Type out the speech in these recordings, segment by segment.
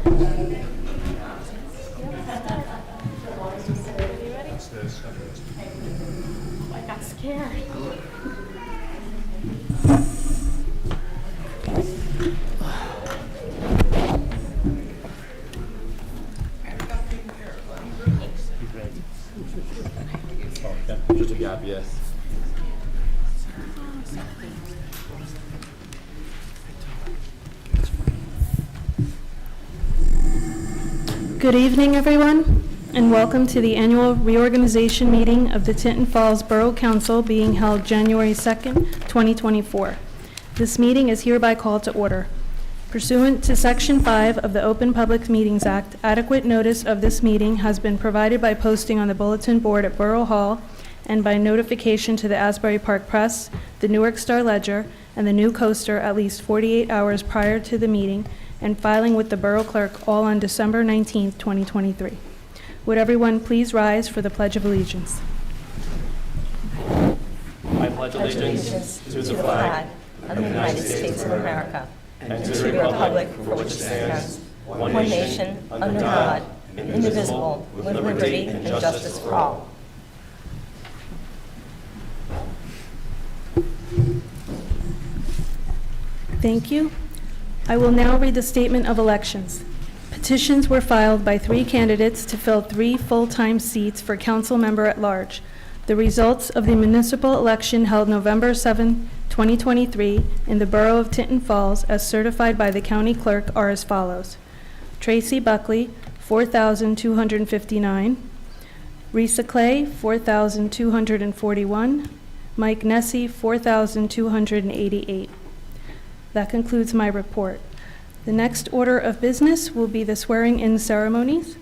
I got scared. Just a gap, yes. Good evening, everyone, and welcome to the annual reorganization meeting of the Tinton Falls Borough Council being held January 2nd, 2024. This meeting is hereby called to order. Pursuant to Section 5 of the Open Public Meetings Act, adequate notice of this meeting has been provided by posting on the bulletin board at Borough Hall and by notification to the Asbury Park Press, the Newark Star Ledger, and the New Coaster at least 48 hours prior to the meeting, and filing with the Borough Clerk all on December 19th, 2023. Would everyone please rise for the Pledge of Allegiance? I pledge allegiance to the flag of the United States of America and to the republic for which it stands, one nation, under God, indivisible, with liberty and justice for all. Thank you. I will now read the statement of elections. Petitions were filed by 3 candidates to fill 3 full-time seats for council member at large. The results of the municipal election held November 7, 2023 in the borough of Tinton Falls as certified by the county clerk are as follows. Tracy Buckley, 4,259. Risa Clay, 4,241. Mike Nessie, 4,288. That concludes my report. The next order of business will be the swearing-in ceremonies.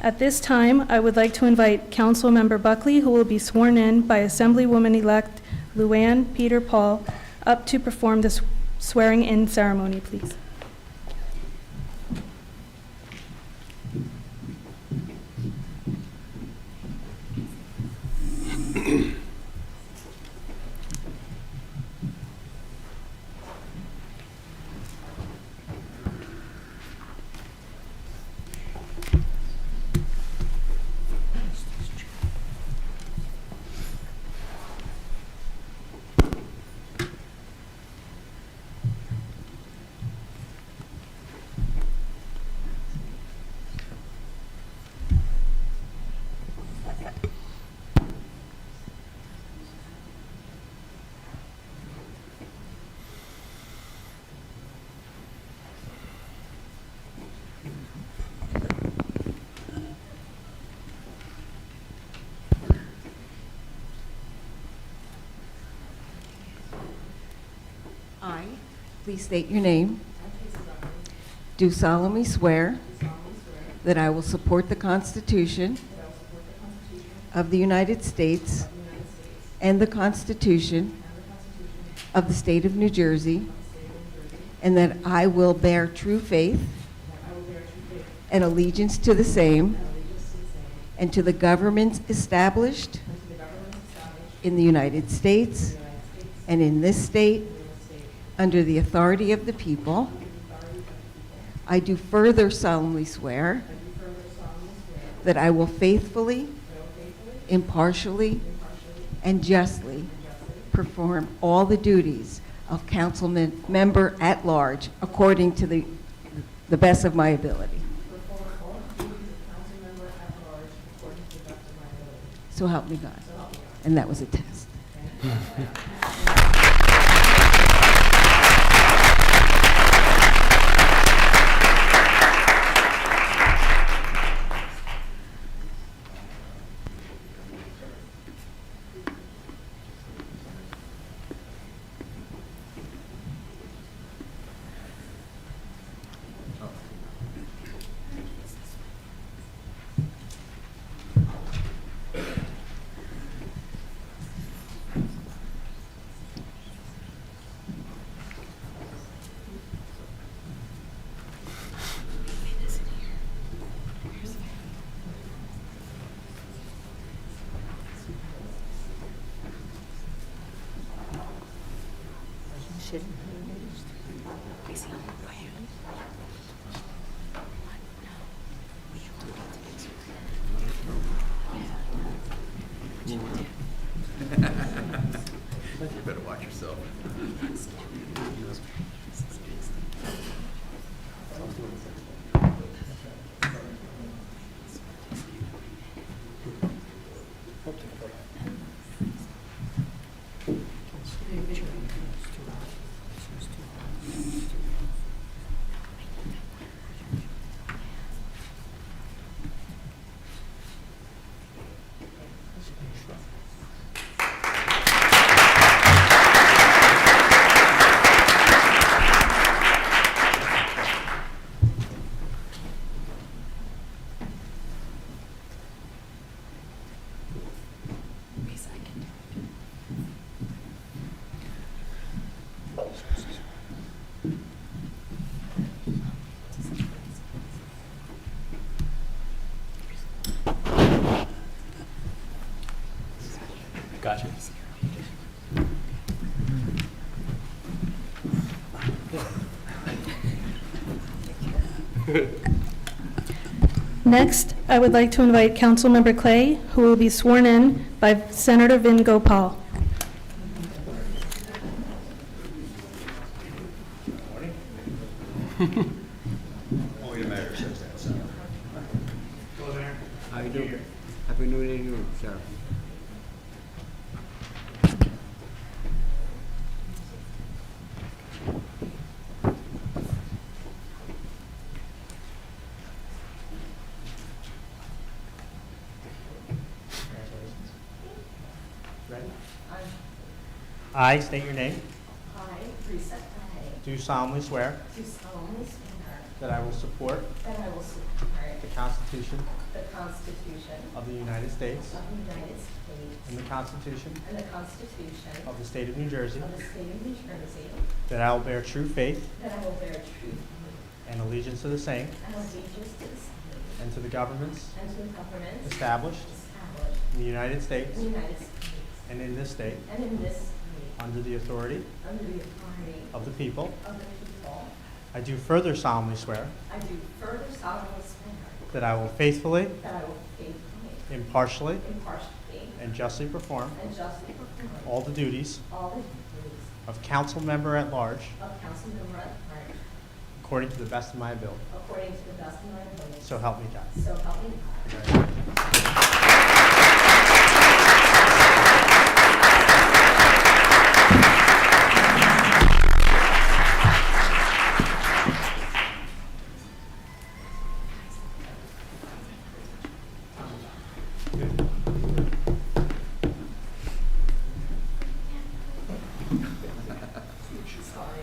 At this time, I would like to invite Councilmember Buckley, who will be sworn in by Assemblywoman-elect Luann Peter Paul, up to perform the swearing-in ceremony, please. I, please state your name, do solemnly swear that I will support the Constitution of the United States and the Constitution of the State of New Jersey, and that I will bear true faith and allegiance to the same and to the governments established in the United States and in this state under the authority of the people. I do further solemnly swear that I will faithfully, impartially, and justly perform all the duties of council member at large according to the best of my ability. So help me God. And that was a test. yourself. Gotcha. Next, I would like to invite Councilmember Clay, who will be sworn in by Senator Vin Gopal. Only a matter of circumstance. How you doing? Happy New Year to you, sir. Ready? I state your name. I, Teresa Clay, Do solemnly swear do solemnly swear that I will support that I will support the Constitution the Constitution of the United States of the United States and the Constitution and the Constitution of the State of New Jersey, of the State of New Jersey, that I will bear true faith that I will bear true faith and allegiance to the same and allegiance to the same and to the governments and to the governments established established in the United States in the United States and in this state and in this state under the authority under the authority of the people. of the people. I do further solemnly swear I do further solemnly swear that I will faithfully, that I will faithfully, impartially, impartially, and justly perform and justly perform all the duties all the duties of council member at large of council member at large according to the best of my ability. according to the best of my ability. So help me God. So help me God. Sorry.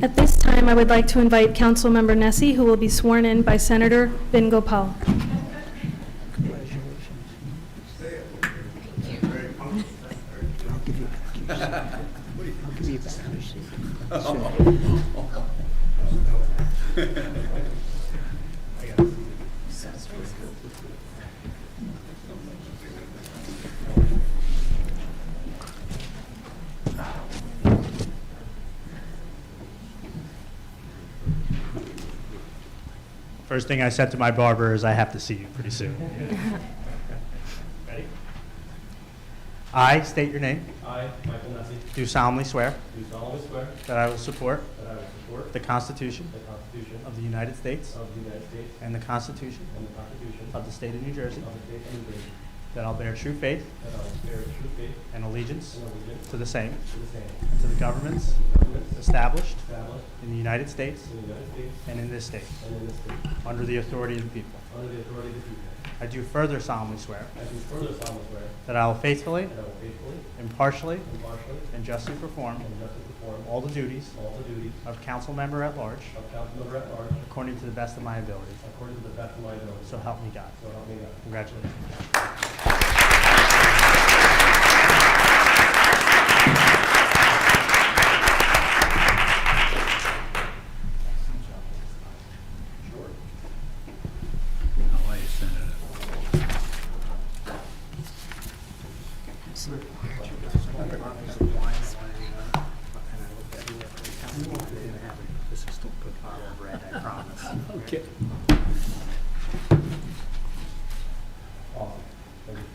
At this time, I would like to invite Councilmember Nessie, who will be sworn in by Senator Vin Gopal. First thing I said to my barber is I have to see you pretty soon. Ready? I state your name. I, Michael Nessie, Do solemnly swear do solemnly swear that I will support that I will support the Constitution the Constitution of the United States of the United States and the Constitution and the Constitution of the State of New Jersey, of the State of New Jersey, that I'll bear true faith that I will bear true faith and allegiance and allegiance to the same to the same, and to the governments governments established established in the United States in the United States and in this state, and in this state, under the authority of the people. under the authority of the people. I do further solemnly swear I do further solemnly swear that I will faithfully, that I will faithfully, impartially, impartially, and justly perform and justly perform all the duties all the duties of council member at large of council member at large according to the best of my ability. according to the best of my ability. So help me God. So help me God. Congratulations. Okay. Awesome. Thank you.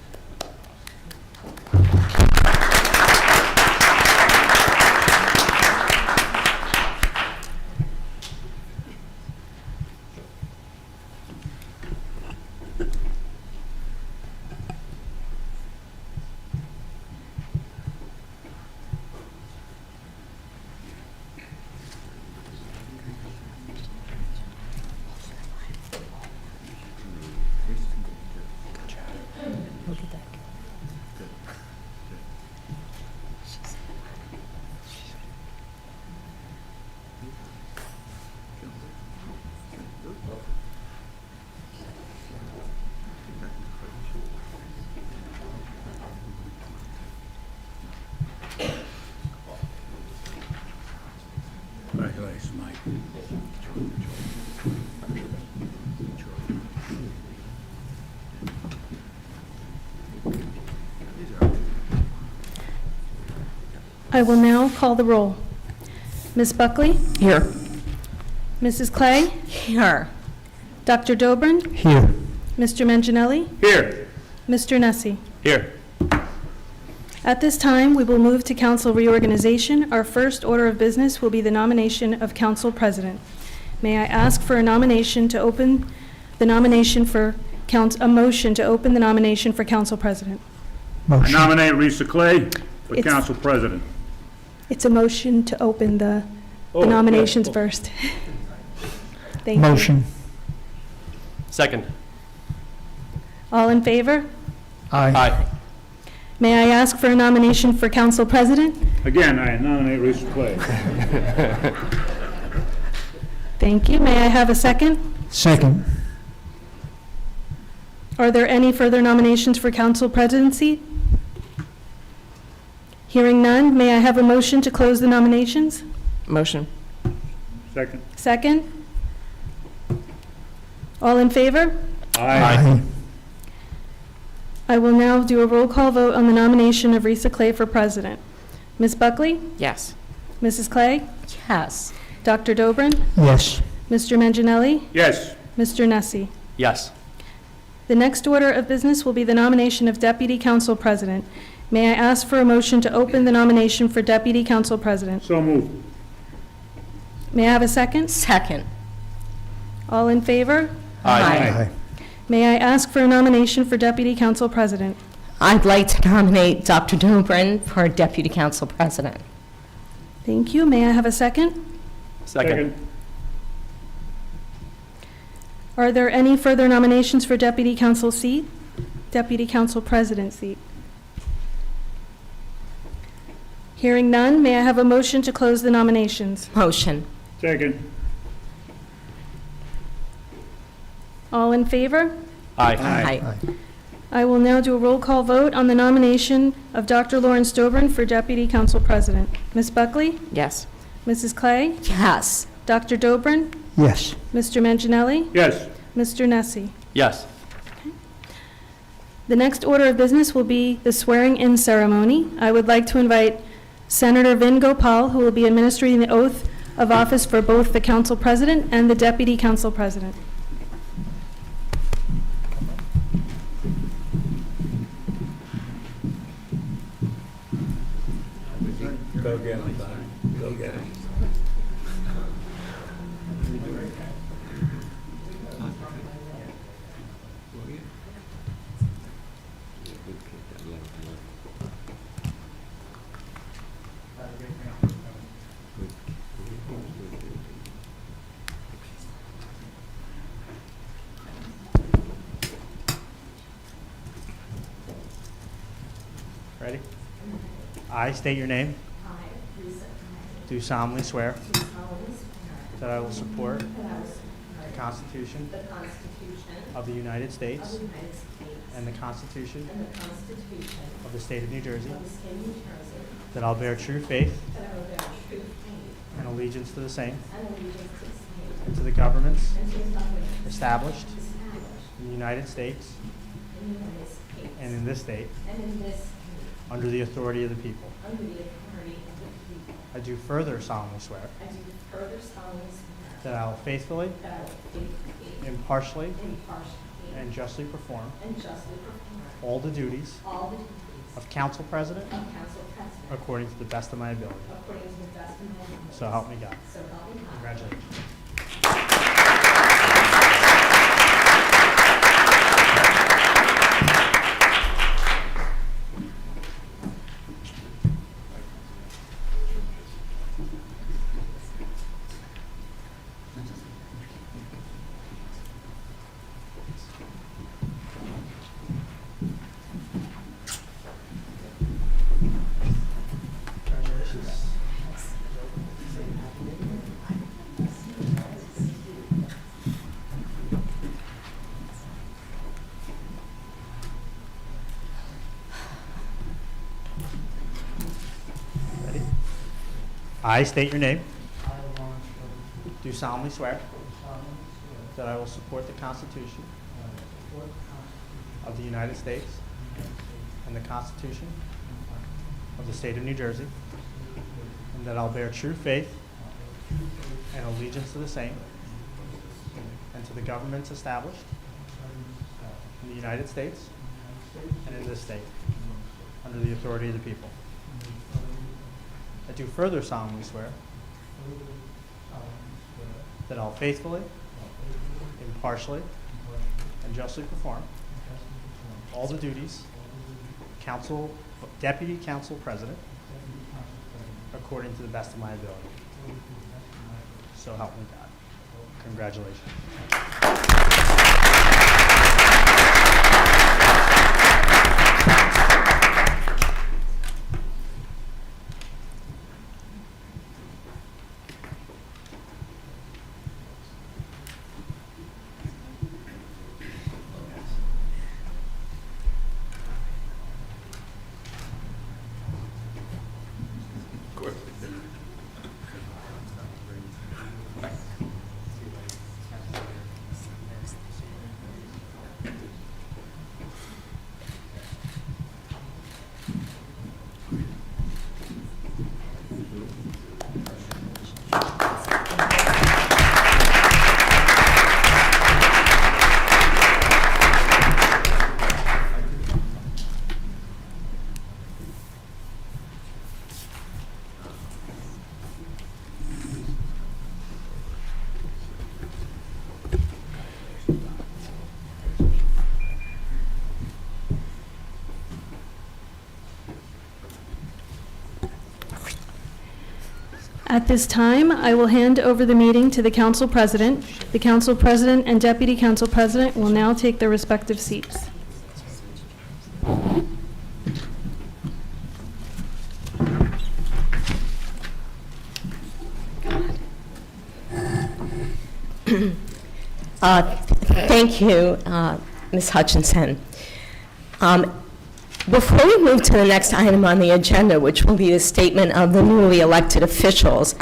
Congratulations, Mike. I will now call the roll. Ms. Buckley? Here. Mrs. Clay? Here. Dr. Dobrin? Here. Mr. Manginelli? Here. Mr. Nessie? Here. At this time, we will move to council reorganization. Our first order of business will be the nomination of council president. May I ask for a nomination to open the nomination for a motion to open the nomination for council president? I nominate Risa Clay for It's- council president. It's a motion to open the Oh, nominations yeah. first. Thank you. Motion. Second. All in favor? Aye. May I ask for a nomination for council president? Again, I nominate Risa Clay. Thank you. May I have a second? Second. Are there any further nominations for council presidency? Hearing none, may I have a motion to close the nominations? Motion. Second. Second? All in favor? Aye. I will now do a roll call vote on the nomination of Risa Clay for president. Ms. Buckley? Yes. Mrs. Clay? Yes. Dr. Dobrin? Yes. Mr. Manginelli? Yes. Mr. Nessie? Yes. The next order of business will be the nomination of deputy council president. May I ask for a motion to open the nomination for deputy council president? So moved. May I have a second? Second. All in favor? Aye. May I ask for a nomination for deputy council president? I'd like to nominate Dr. Dobrin for deputy council president. Thank you. May I have a second? Second. Are there any further nominations for deputy council seat? Deputy council president seat? Hearing none, may I have a motion to close the nominations? Motion. Second. All in favor? Aye. I will now do a roll call vote on the nomination of Dr. Lawrence Dobrin for deputy council president. Ms. Buckley? Yes. Mrs. Clay? Yes. Dr. Dobrin? Yes. Mr. Manginelli? Yes. Mr. Nessie? Yes. The next order of business will be the swearing-in ceremony. I would like to invite Senator Vin Gopal, who will be administering the oath of office for both the council president and the deputy council president. Go get him, Don. Go get him. Ready? I state your name. Do solemnly swear that I will support the Constitution of the United States and the Constitution of the State of New Jersey, that I'll bear true faith and allegiance to the same and to the governments established in the United States and in this state under the authority of the people. I do further solemnly swear that I will faithfully, impartially, and justly perform all the duties of Council President according to the best of my ability. So help me God. Congratulations. Ready? I state your name. Do solemnly swear that I will support the Constitution of the United States and the Constitution of the State of New Jersey, and that I'll bear true faith and allegiance to the same and to the governments established in the United States and in this state under the authority of the people. I do further solemnly swear that I'll faithfully, impartially, and justly perform all the duties of Deputy Council President according to the best of my ability. So help me God. Congratulations. At this time, I will hand over the meeting to the Council President. The Council President and Deputy Council President will now take their respective seats. Thank you, Ms. Hutchinson. Before we move to the next item on the agenda, which will be the statement of the newly elected officials,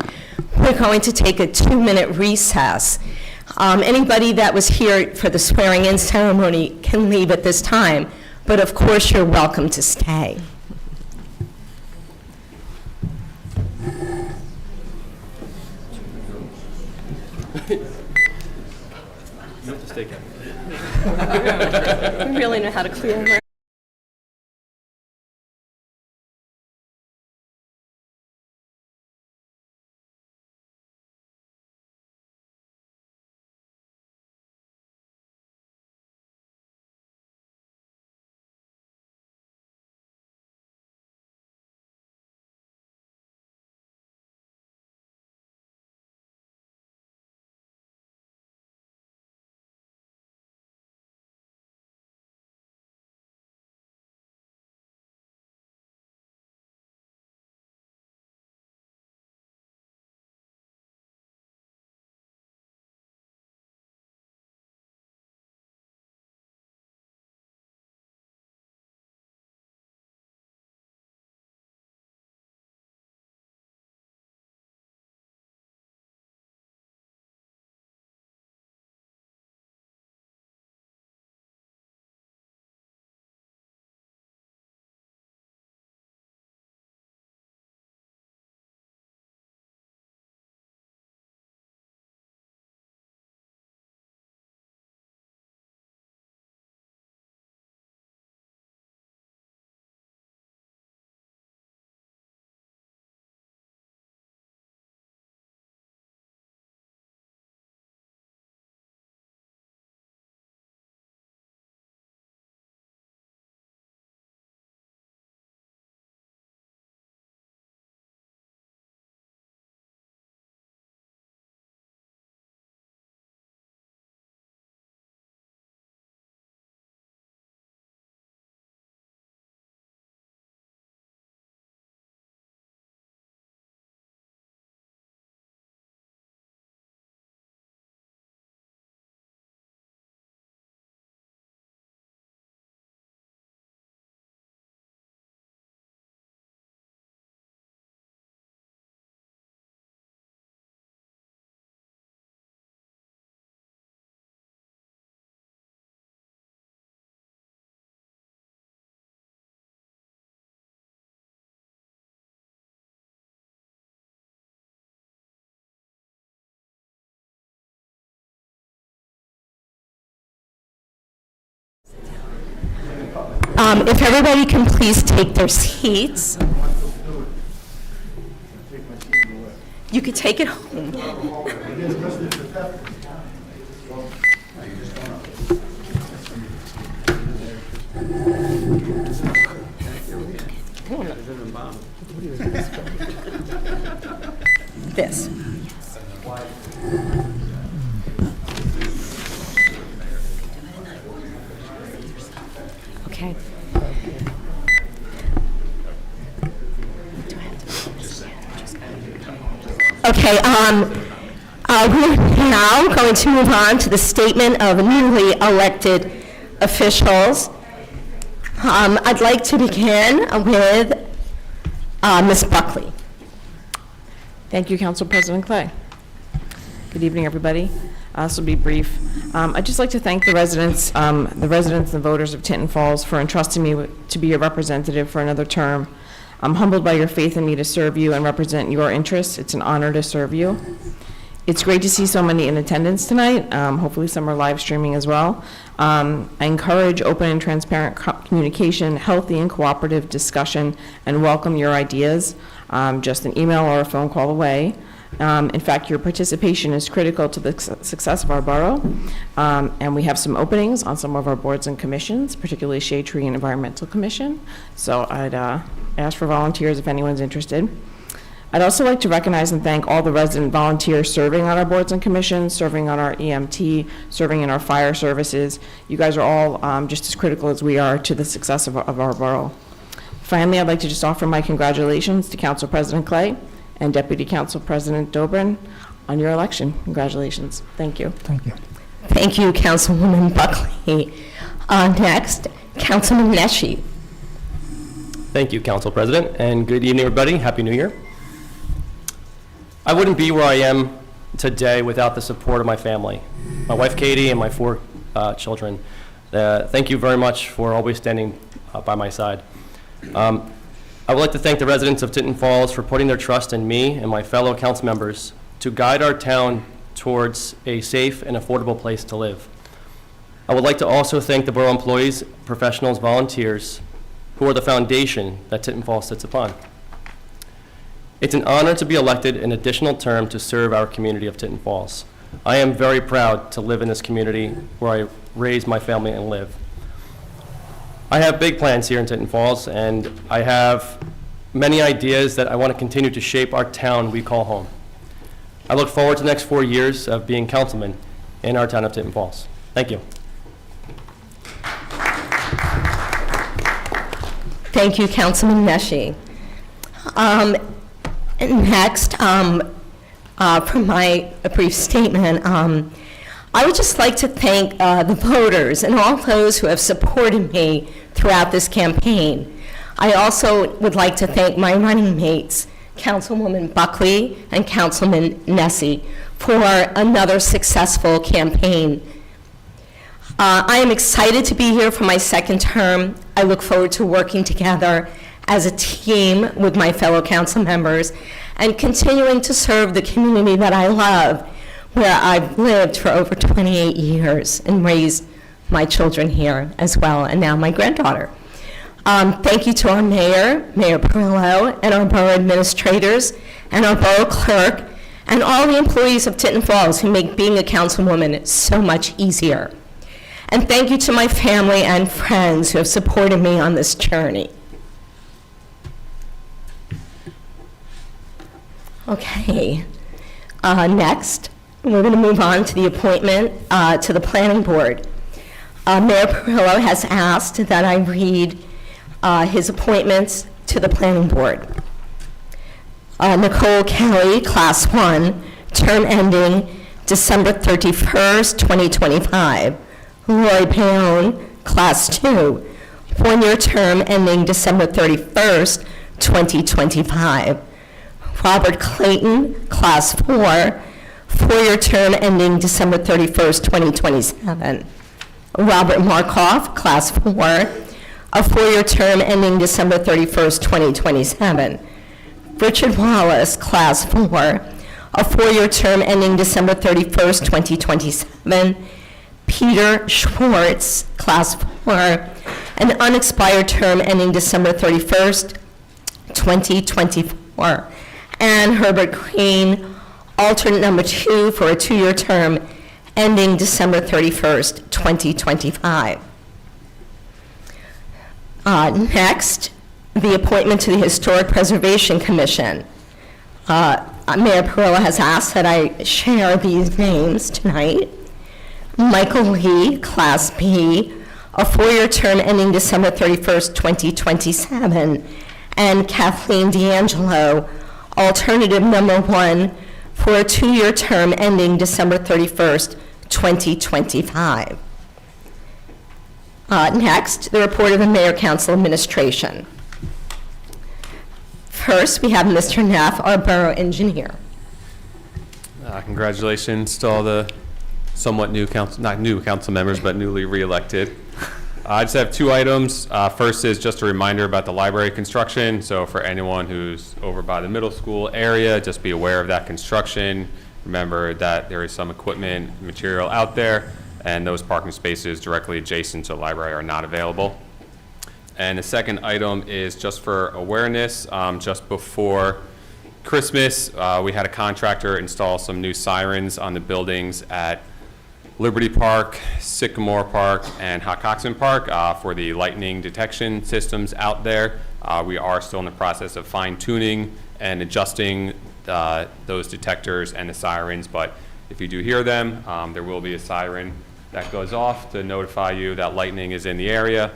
we're going to take a 2-minute recess. Anybody that was here for the swearing-in ceremony can leave at this time, but of course you're welcome to stay. You have to stay, Kevin. We really know how to clear If everybody can please take their seats. You could take it home. This. Okay. Okay, we're now going to move on to the statement of newly elected officials. I'd like to begin with Ms. Buckley. Thank you, Council President Clay. Good evening, everybody. This will be brief. I'd just like to thank the residents and voters of Tinton Falls for entrusting me to be your representative for another term. I'm humbled by your faith in me to serve you and represent your interests. It's an honor to serve you. It's great to see so many in attendance tonight. Hopefully some are live streaming as well. I encourage open and transparent communication, healthy and cooperative discussion, and welcome your ideas. Just an email or a phone call away. In fact, your participation is critical to the success of our borough. And we have some openings on some of our boards and commissions, particularly Shade Tree and Environmental Commission. So I'd ask for volunteers if anyone's interested. I'd also like to recognize and thank all the resident volunteers serving on our boards and commissions, serving on our EMT, serving in our fire services. You guys are all just as critical as we are to the success of our borough. Finally, I'd like to just offer my congratulations to Council President Clay and Deputy Council President Dobrin on your election. Congratulations. Thank you. Thank you. Thank you, Councilwoman Buckley. Next, Councilman Nesci. Thank you, Council President, and good evening, everybody. Happy New Year. I wouldn't be where I am today without the support of my family, my wife Katie and my 4 children. Thank you very much for always standing by my side. I would like to thank the residents of Tinton Falls for putting their trust in me and my fellow council members to guide our town towards a safe and affordable place to live. I would like to also thank the borough employees, professionals, volunteers, who are the foundation that Tinton Falls sits upon. It's an honor to be elected an additional term to serve our community of Tinton Falls. I am very proud to live in this community where I raised my family and live. I have big plans here in Tinton Falls, and I have many ideas that I want to continue to shape our town we call home. I look forward to the next 4 years of being councilman in our town of Tinton Falls. Thank you. Thank you, Councilman Nesci. Next, for my brief statement, I would just like to thank the voters and all those who have supported me throughout this campaign. I also would like to thank my running mates, Councilwoman Buckley and Councilman Nesci, for another successful campaign. I am excited to be here for my second term. I look forward to working together as a team with my fellow council members and continuing to serve the community that I love, where I've lived for over 28 years and raised my children here as well, and now my granddaughter. Thank you to our mayor, Mayor Perillo, and our borough administrators, and our borough clerk, and all the employees of Tinton Falls who make being a councilwoman so much easier. And thank you to my family and friends who have supported me on this journey. Okay, next, we're going to move on to the appointment to the planning board. Mayor Perillo has asked that I read his appointments to the planning board. Nicole Kelly, Class 1, term ending December 31st, 2025. Roy Paone, Class 2, 1-year term ending December 31st, 2025. Robert Clayton, Class 4, 4-year term ending December 31st, 2027. Robert Markoff, Class 4, a 4-year term ending December 31st, 2027. Richard Wallace, Class 4, a 4-year term ending December 31st, 2027. Peter Schwartz, Class 4, an unexpired term ending December 31st, 2024. And Herbert Crane, alternate number 2, for a 2-year term ending December 31st, 2025. Next, the appointment to the Historic Preservation Commission. Mayor Perrella has asked that I share these names tonight. Michael Lee, Class B, a 4-year term ending December 31st, 2027, and Kathleen D'Angelo, alternative number 1, for a 2-year term ending December 31st, 2025. Next, the report of the Mayor Council Administration. First, we have Mr. Neff, our Borough Engineer. Congratulations to all the somewhat new council, not new council members, but newly re-elected. I just have 2 items. First is just a reminder about the library construction. So for anyone who's over by the middle school area, just be aware of that construction. Remember that there is some equipment, material out there, and those parking spaces directly adjacent to the library are not available. And the second item is just for awareness. Just before Christmas, we had a contractor install some new sirens on the buildings at Liberty Park, Sycamore Park, and Hockoxen Park for the lightning detection systems out there. We are still in the process of fine-tuning and adjusting those detectors and the sirens, but if you do hear them, there will be a siren that goes off to notify you that lightning is in the area,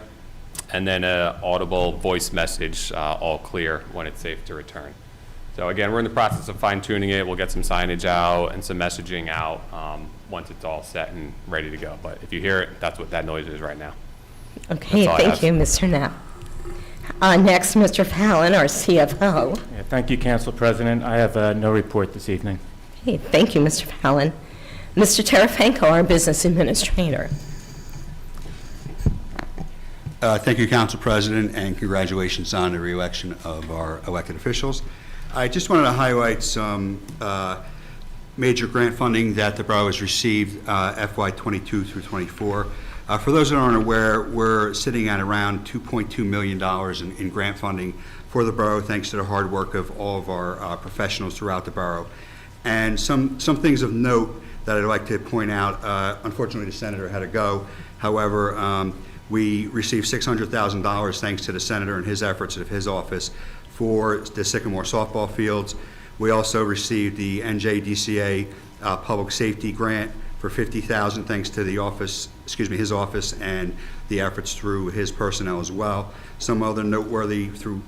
and then an audible voice message, all clear, when it's safe to return. So again, we're in the process of fine-tuning it. We'll get some signage out and some messaging out once it's all set and ready to go. But if you hear it, that's what that noise is right now. Okay, That's all I thank you, Mr. Knapp. Next, Mr. Fallon, our CFO. Yeah, thank you, Council President. I have no report this evening. Okay, thank you, Mr. Fallon. Mr. Tarafanko, our Business Administrator. Thank you, Council President, and congratulations on the re-election of our elected officials. I just wanted to highlight some major grant funding that the borough has received FY 22 through 24. For those that aren't aware, we're sitting at around $2.2 million in grant funding for the borough, thanks to the hard work of all of our professionals throughout the borough. And some things of note that I'd like to point out. Unfortunately, the senator had to go. However, we received $600,000 thanks to the senator and his efforts of his office for the Sycamore softball fields. We also received the NJDCA Public Safety Grant for $50,000 thanks to the office, his office, and the efforts through his personnel as well. Some other noteworthy through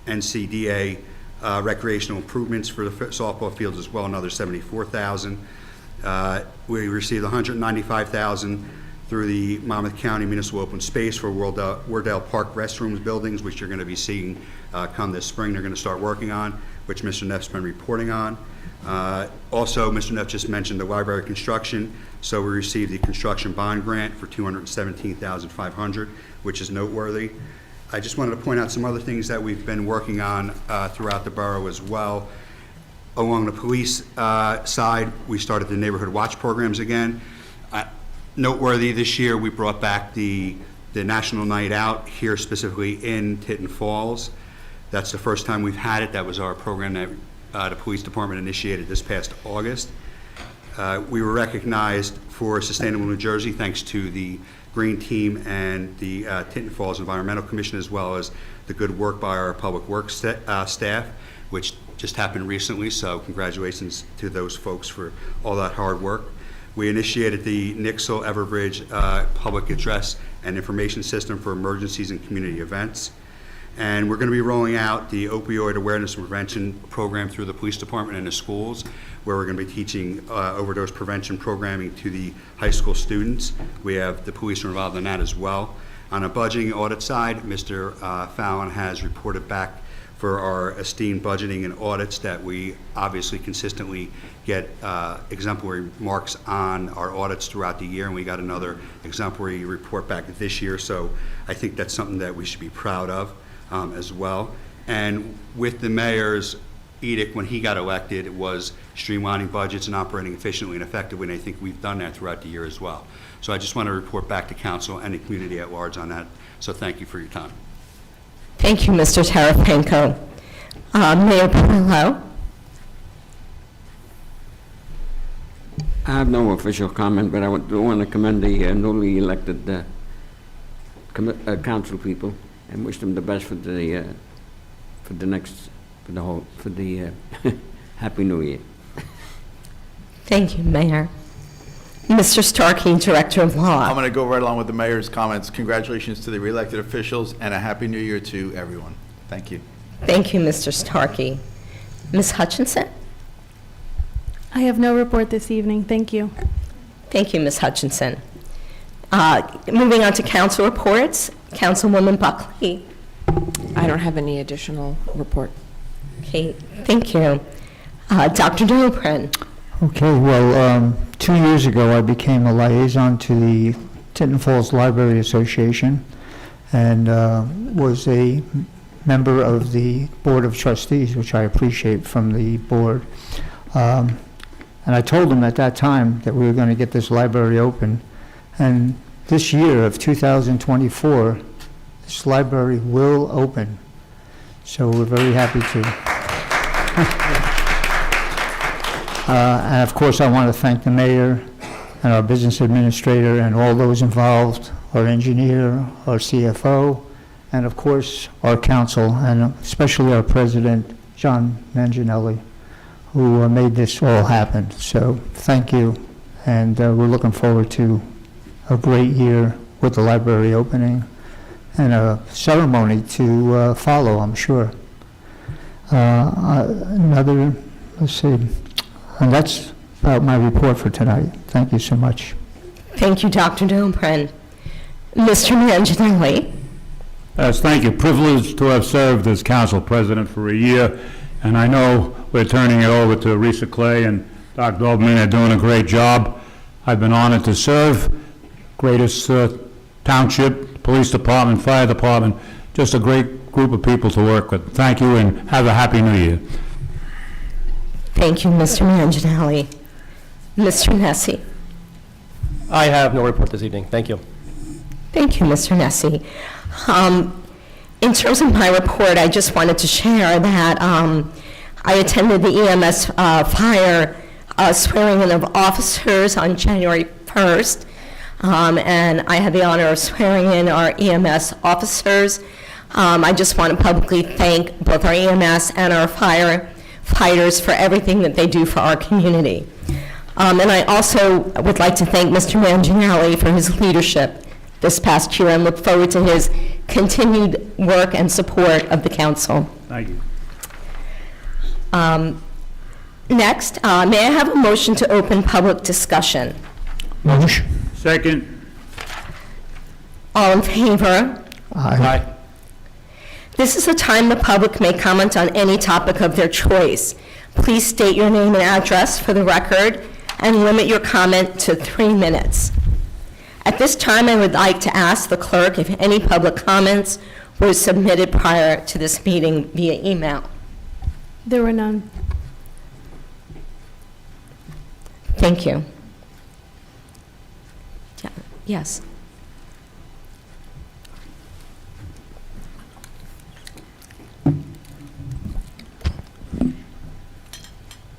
NCDA recreational improvements for the softball fields as well, another $74,000. We received $195,000 through the Monmouth County Municipal Open Space for Wardell Park restrooms buildings, which you're going to be seeing come this spring. They're going to start working on, which Mr. Neff's been reporting on. Also, Mr. Neff just mentioned the library construction, so we received the construction bond grant for $217,500, which is noteworthy. I just wanted to point out some other things that we've been working on throughout the borough as well. Along the police side, we started the neighborhood watch programs again. Noteworthy, this year we brought back the National Night Out here, specifically in Tinton Falls. That's the first time we've had it. That was our program that the police department initiated this past August. We were recognized for Sustainable New Jersey thanks to the Green Team and the Tinton Falls Environmental Commission, as well as the good work by our public works staff, which just happened recently, so congratulations to those folks for all that hard work. We initiated the Nixle Everbridge public address and information system for emergencies and community events. And we're going to be rolling out the opioid awareness and prevention program through the police department and the schools, where we're going to be teaching overdose prevention programming to the high school students. We have the police involved in that as well. On a budgeting audit side, Mr. Fallon has reported back for our esteemed budgeting and audits that we obviously consistently get exemplary marks on our audits throughout the year, and we got another exemplary report back this year, so I think that's something that we should be proud of as well. And with the mayor's edict when he got elected was streamlining budgets and operating efficiently and effectively, and I think we've done that throughout the year as well. So I just want to report back to council and the community at large on that. So thank you for your time. Thank you, Mr. Tarasenko. Mayor Perillo? I have no official comment, but I do want to commend the newly elected council people and wish them the best for the Happy New Year. Thank you, Mayor. Mr. Starkey, Director of Law. I'm going to go right along with the mayor's comments. Congratulations to the re-elected officials and a Happy New Year to everyone. Thank you. Thank you, Mr. Starkey. Ms. Hutchinson? I have no report this evening. Thank you. Thank you, Ms. Hutchinson. Moving on to council reports, Councilwoman Buckley. I don't have any additional report. Okay, thank you. Dr. Dolphin. Okay, well, 2 years ago, I became a liaison to the Tinton Falls Library Association and was a member of the Board of Trustees, which I appreciate from the board. And I told them at that time that we were going to get this library open. And this year of 2024, this library will open. So we're very happy to. And of course, I want to thank the mayor and our business administrator and all those involved, our engineer, our CFO, and of course, our council, and especially our president, John Manginelli, who made this all happen. So thank you, and we're looking forward to a great year with the library opening and a ceremony to follow, I'm sure. Let's see, and that's about my report for tonight. Thank you so much. Thank you, Dr. Dolphin. Mr. Manginelli. Yes, thank you. Privileged to have served as council president for a year, and I know we're turning it over to Risa Clay and Dr. Dolman. They're doing a great job. I've been honored to serve. Greatest township, police department, fire department, just a great group of people to work with. Thank you, and have a Happy New Year. Thank you, Mr. Manginelli. Mr. Nessie. I have no report this evening. Thank you. Thank you, Mr. Nessie. In terms of my report, I just wanted to share that I attended the EMS fire swearing in of officers on January 1st, and I had the honor of swearing in our EMS officers. I just want to publicly thank both our EMS and our firefighters for everything that they do for our community. And I also would like to thank Mr. Manginelli for his leadership this past year and look forward to his continued work and support of the council. Thank you. Next, may I have a motion to open public discussion? Motion. Second. All in favor? Aye. This is the time the public may comment on any topic of their choice. Please state your name and address for the record and limit your comment to 3 minutes. At this time, I would like to ask the clerk if any public comments were submitted prior to this meeting via email. There were none. Thank you. Yeah, yes.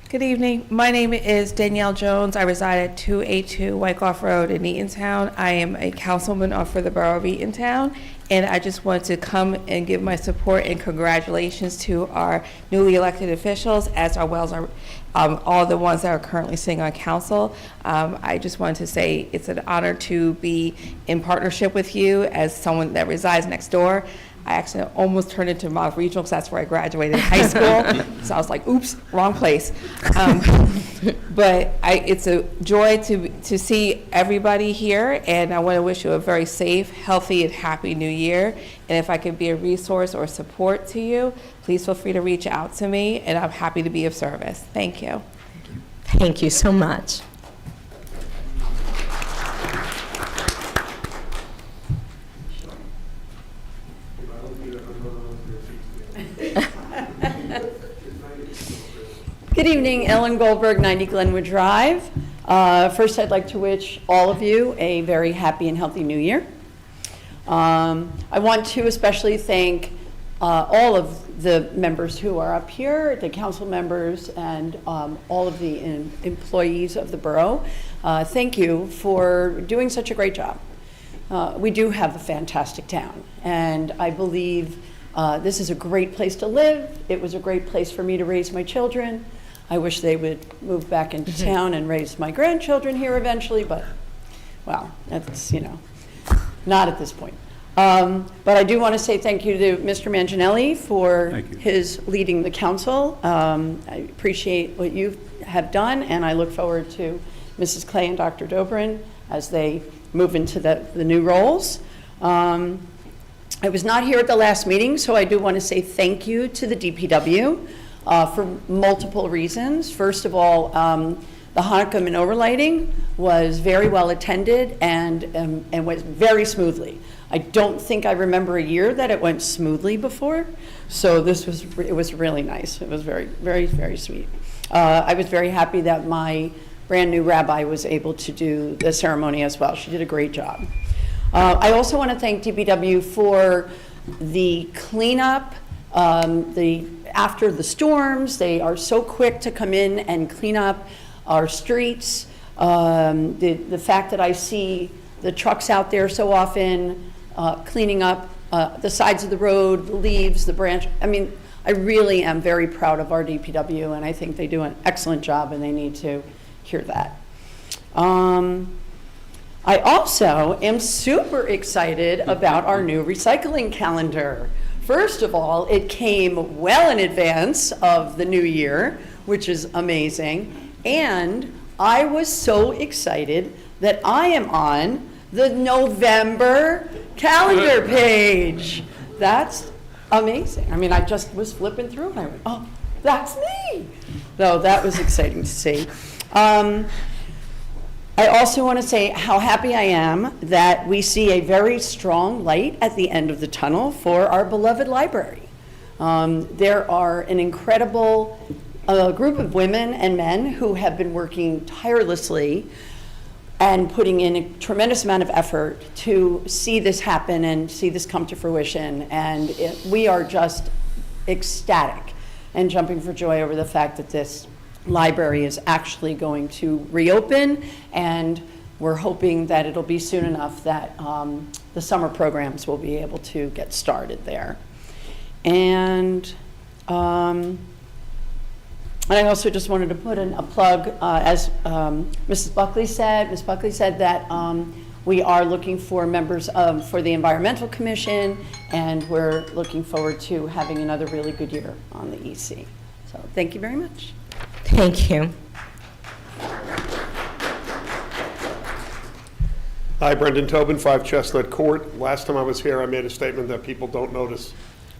Good evening. My name is Danielle Jones. I reside at 282 Wyckoff Road in Eatontown. I am a councilman for the borough of Eatontown, and I just want to come and give my support and congratulations to our newly elected officials, as well as all the ones that are currently sitting on council. I just wanted to say it's an honor to be in partnership with you as someone that resides next door. I actually almost turned into Monmouth Regional because that's where I graduated high school. So I was like, oops, wrong place. But it's a joy to see everybody here, and I want to wish you a very safe, healthy, and happy new year. And if I could be a resource or support to you, please feel free to reach out to me, and I'm happy to be of service. Thank you. Thank you so much. Good evening, Ellen Goldberg, 90 Glenwood Drive. First, I'd like to wish all of you a very happy and healthy new year. I want to especially thank all of the members who are up here, the council members, and all of the employees of the borough. Thank you for doing such a great job. We do have a fantastic town, and I believe this is a great place to live. It was a great place for me to raise my children. I wish they would move back into town and raise my grandchildren here eventually, but, well, that's, not at this point. But I do want to say thank you to Mr. Manginelli for his leading the council. I appreciate what you have done, and I look forward to Mrs. Clay and Dr. Dobrin as they move into the new roles. I was not here at the last meeting, so I do want to say thank you to the DPW for multiple reasons. First of all, the Hanukkah menorah lighting was very well attended and went very smoothly. I don't think I remember a year that it went smoothly before, so it was really nice. It was very, very, very sweet. I was very happy that my brand new rabbi was able to do the ceremony as well. She did a great job. I also want to thank DPW for the cleanup, after the storms. They are so quick to come in and clean up our streets. The fact that I see the trucks out there so often cleaning up the sides of the road, the leaves, the branch. I mean, I really am very proud of our DPW, and I think they do an excellent job, and they need to hear that. I also am super excited about our new recycling calendar. First of all, it came well in advance of the new year, which is amazing. And I was so excited that I am on the November calendar page. That's amazing. I mean, I just was flipping through and I went, oh, that's me. So that was exciting to see. I also want to say how happy I am that we see a very strong light at the end of the tunnel for our beloved library. There are an incredible group of women and men who have been working tirelessly and putting in a tremendous amount of effort to see this happen and see this come to fruition. And we are just ecstatic and jumping for joy over the fact that this library is actually going to reopen, and we're hoping that it'll be soon enough that the summer programs will be able to get started there. And I also just wanted to put in a plug, as Mrs. Buckley said. Ms. Buckley said that we are looking for members for the Environmental Commission, and we're looking forward to having another really good year on the EC. So thank you very much. Thank you. Hi, Brendan Tobin, 5 Chestnut Court. Last time I was here, I made a statement that people don't notice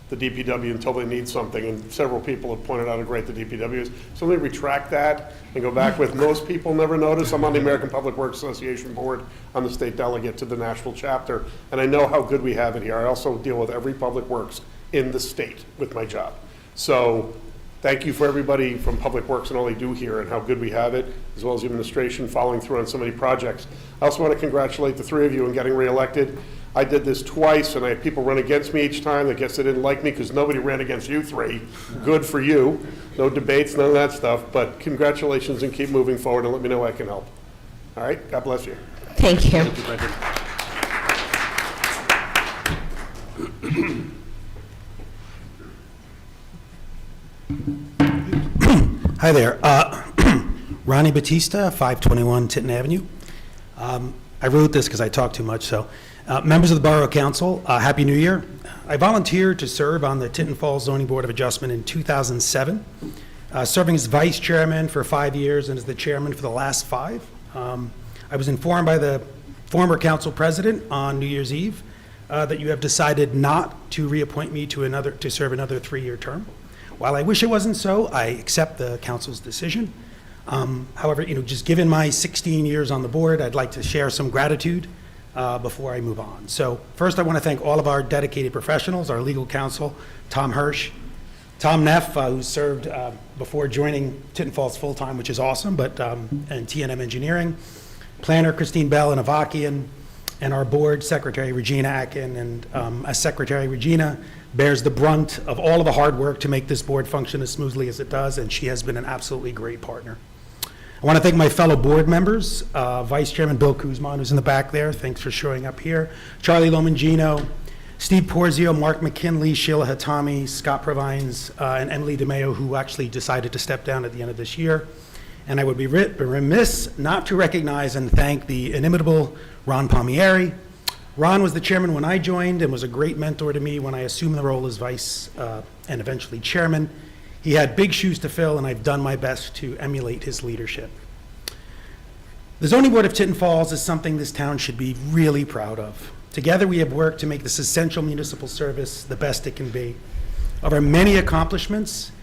the DPW until they need something, and several people have pointed out how great the DPW is. So let me retract that and go back with most people never notice. I'm on the American Public Works Association board. I'm the state delegate to the national chapter, and I know how good we have it here. I also deal with every public works in the state with my job. So thank you for everybody from Public Works and all they do here and how good we have it, as well as the administration following through on so many projects. I also want to congratulate the 3 of you in getting reelected. I did this twice, and I had people run against me each time. I guess they didn't like me because nobody ran against you 3. Good for you. No debates, none of that stuff. But congratulations, and keep moving forward, and let me know how I can help. All right? God bless you. Thank you. Thank you, Brendan. Hi there. Ronnie Batista, 521 Tinton Avenue. I wrote this because I talk too much, so. Members of the Borough Council, Happy New Year. I volunteered to serve on the Tinton Falls Zoning Board of Adjustment in 2007, serving as vice chairman for 5 years and as the chairman for the last 5. I was informed by the former council president on New Year's Eve that you have decided not to reappoint me to serve another 3-year term. While I wish it wasn't so, I accept the council's decision. However, just given my 16 years on the board, I'd like to share some gratitude before I move on. So first, I want to thank all of our dedicated professionals, our legal counsel, Tom Hirsch, Tom Neff, who served before joining Tinton Falls full-time, which is awesome, but and T&M Engineering, planner Christine Bell and Avakian, and our board secretary Regina Akin. And as secretary, Regina bears the brunt of all of the hard work to make this board function as smoothly as it does, and she has been an absolutely great partner. I want to thank my fellow board members, Vice Chairman Bill Kuzman, who's in the back there. Thanks for showing up here. Charlie Lomangino, Steve Porzio, Mark McKinley, Sheila Hatami, Scott Provines, and Emily DeMeo, who actually decided to step down at the end of this year. And I would be remiss not to recognize and thank the inimitable Ron Palmieri. Ron was the chairman when I joined and was a great mentor to me when I assumed the role as vice and eventually chairman. He had big shoes to fill, and I've done my best to emulate his leadership. The Zoning Board of Tinton Falls is something this town should be really proud of. Together, we have worked to make this essential municipal service the best it can be. Of our many accomplishments,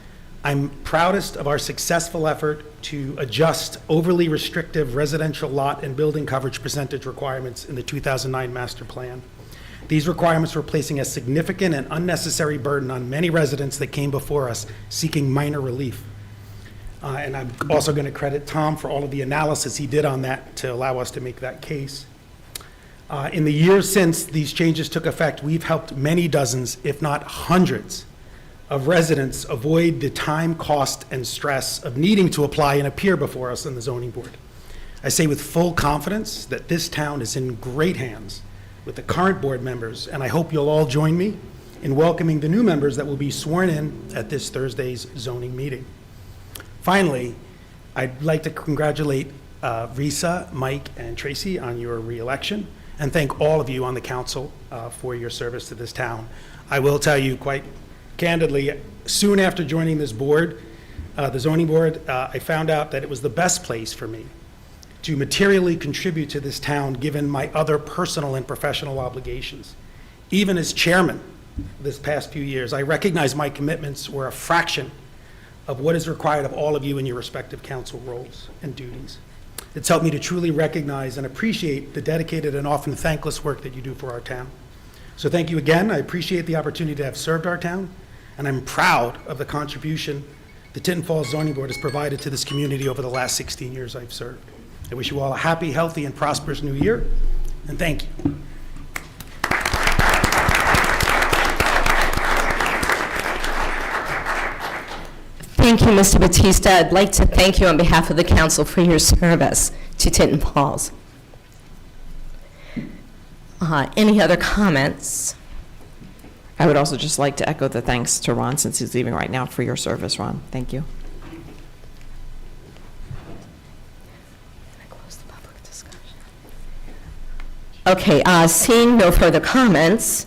I'm proudest of our successful effort to adjust overly restrictive residential lot and building coverage percentage requirements in the 2009 master plan. These requirements were placing a significant and unnecessary burden on many residents that came before us seeking minor relief. And I'm also going to credit Tom for all of the analysis he did on that to allow us to make that case. In the years since these changes took effect, we've helped many dozens, if not hundreds, of residents avoid the time, cost, and stress of needing to apply and appear before us in the zoning board. I say with full confidence that this town is in great hands with the current board members, and I hope you'll all join me in welcoming the new members that will be sworn in at this Thursday's zoning meeting. Finally, I'd like to congratulate Risa, Mike, and Tracy on your re-election, and thank all of you on the council for your service to this town. I will tell you quite candidly, soon after joining this board, the zoning board, I found out that it was the best place for me to materially contribute to this town given my other personal and professional obligations. Even as chairman this past few years, I recognize my commitments were a fraction of what is required of all of you in your respective council roles and duties. It's helped me to truly recognize and appreciate the dedicated and often thankless work that you do for our town. So thank you again. I appreciate the opportunity to have served our town, and I'm proud of the contribution the Tinton Falls Zoning Board has provided to this community over the last 16 years I've served. I wish you all a happy, healthy, and prosperous new year, and thank you. Thank you, Mr. Batista. I'd like to thank you on behalf of the council for your service to Tinton Falls. Any other comments? I would also just like to echo the thanks to Ron, since he's leaving right now, for your service, Ron. Thank you. Okay, seeing no further comments,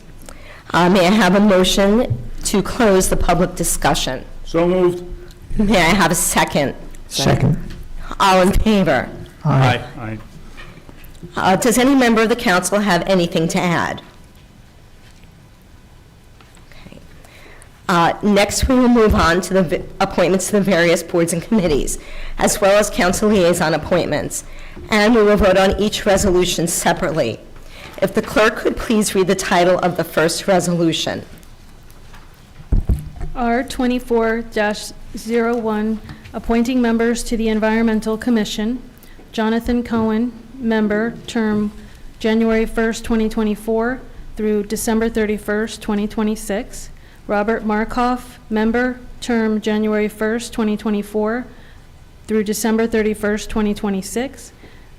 may I have a motion to close the public discussion? So moved. May I have a second? Second. All in favor? Aye. Does any member of the council have anything to add? Okay. Next, we will move on to the appointments to the various boards and committees, as well as council liaison appointments, and we will vote on each resolution separately. If the clerk could please read the title of the first resolution. R 24-01, appointing members to the Environmental Commission. Jonathan Cohen, member, term January 1st, 2024 through December 31st, 2026. Robert Markoff, member, term January 1st, 2024 through December 31st, 2026.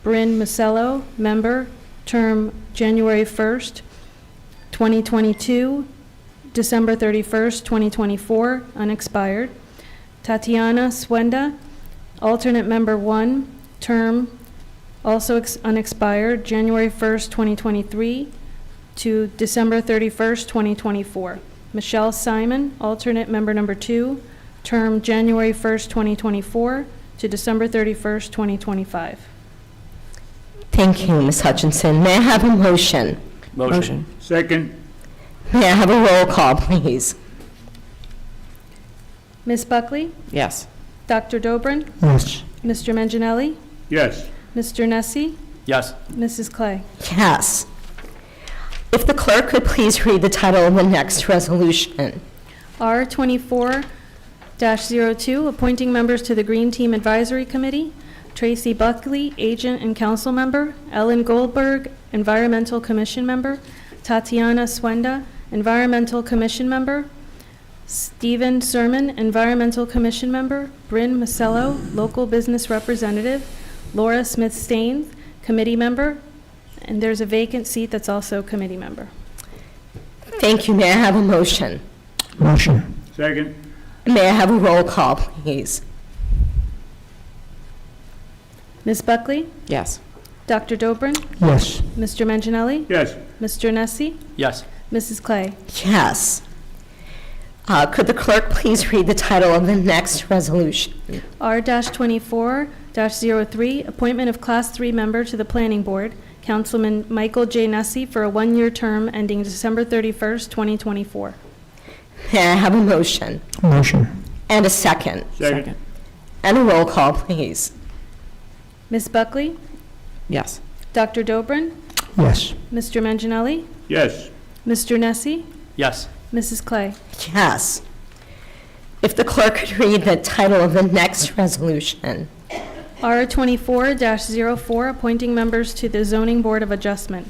Bryn Masello, member, term January 1st, 2022, December 31st, 2024, unexpired. Tatiana Swenda, alternate member 1, term also unexpired, January 1st, 2023 to December 31st, 2024. Michelle Simon, alternate member number 2, term January 1st, 2024 to December 31st, 2025. Thank you, Ms. Hutchinson. May I have a motion? Motion. Second. May I have a roll call, please? Ms. Buckley? Yes. Dr. Dobrin? Yes. Mr. Manginelli? Yes. Mr. Nessie? Yes. Mrs. Clay? Yes. If the clerk could please read the title of the next resolution. R 24 2-02, appointing members to the Green Team Advisory Committee. Tracy Buckley, Agent and Council Member. Ellen Goldberg, Environmental Commission Member. Tatiana Swenda, Environmental Commission Member. Stephen Sermon, Environmental Commission Member. Bryn Masello, Local Business Representative. Laura Smith-Staines, Committee Member. And there's a vacant seat that's also Committee Member. Thank you. May I have a motion? Motion. Second. May I have a roll call, please? Ms. Buckley? Yes. Dr. Dobrin? Yes. Mr. Manginelli? Yes. Mr. Nessie? Yes. Mrs. Clay? Yes. Could the clerk please read the title of the next resolution? R-24-03, appointment of Class 3 member to the Planning Board, Councilman Michael J. Nessie, for a one-year term ending December 31st, 2024. May I have a motion? Motion. And a second? Second. And a roll call, please. Ms. Buckley? Yes. Dr. Dobrin? Yes. Mr. Manginelli? Yes. Mr. Nessie? Yes. Mrs. Clay? Yes. If the clerk could read the title of the next resolution. R-24-04, appointing members to the Zoning Board of Adjustment.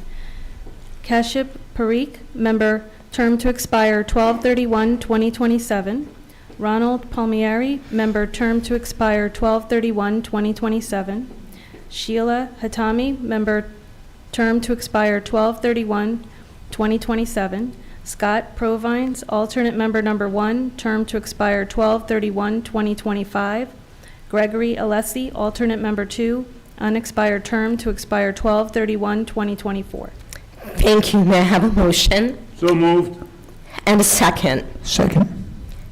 Kashif Parikh, member, term to expire 12/31/2027. Ronald Palmieri, member, term to expire 12/31/2027. Sheila Hatami, member, term to expire 12/31/2027. Scott Provines, alternate member number 1, term to expire 12/31/2025. Gregory Alessi, alternate member 2, unexpired term to expire 12/31/2024. Thank you. May I have a motion? So moved. And a second? Second.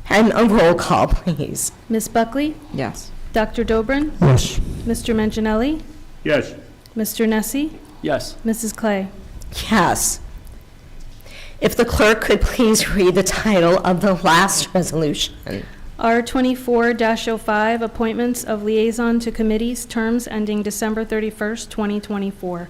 And a roll call, please. Ms. Buckley? Yes. Dr. Dobrin? Yes. Mr. Manginelli? Yes. Mr. Nessie? Yes. Mrs. Clay? Yes. If the clerk could please read the title of the last resolution. R-24-05, appointments of liaison to committees, terms ending December 31st, 2024.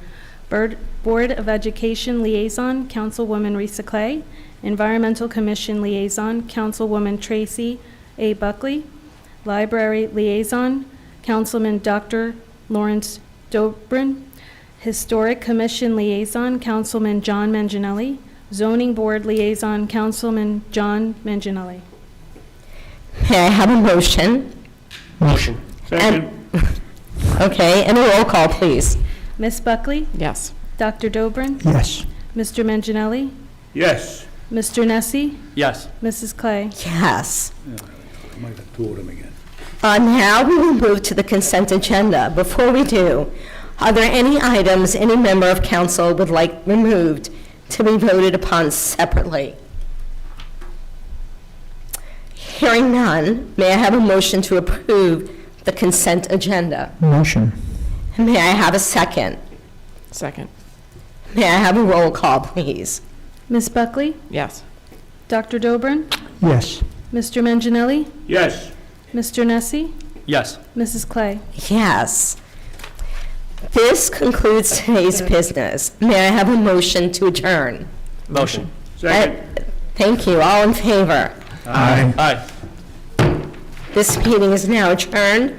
Board of Education Liaison, Councilwoman Risa Clay. Environmental Commission Liaison, Councilwoman Tracy A. Buckley. Library Liaison, Councilman Dr. Lawrence Dobrin. Historic Commission Liaison, Councilman John Manginelli. Zoning Board Liaison, Councilman John Manginelli. May I have a motion? Motion. Second. Okay, and a roll call, please. Ms. Buckley? Yes. Dr. Dobrin? Yes. Mr. Manginelli? Yes. Mr. Nessie? Yes. Mrs. Clay? Yes. I might have two of them again. Now we will move to the consent agenda. Before we do, are there any items any member of council would like removed to be voted upon separately? Hearing none, may I have a motion to approve the consent agenda? Motion. And may I have a second? Second. May I have a roll call, please? Ms. Buckley? Yes. Dr. Dobrin? Yes. Mr. Manginelli? Yes. Mr. Nessie? Yes. Mrs. Clay? Yes. This concludes today's business. May I have a motion to adjourn? Motion. Second. Thank you. All in favor? Aye. Aye. This meeting is now adjourned.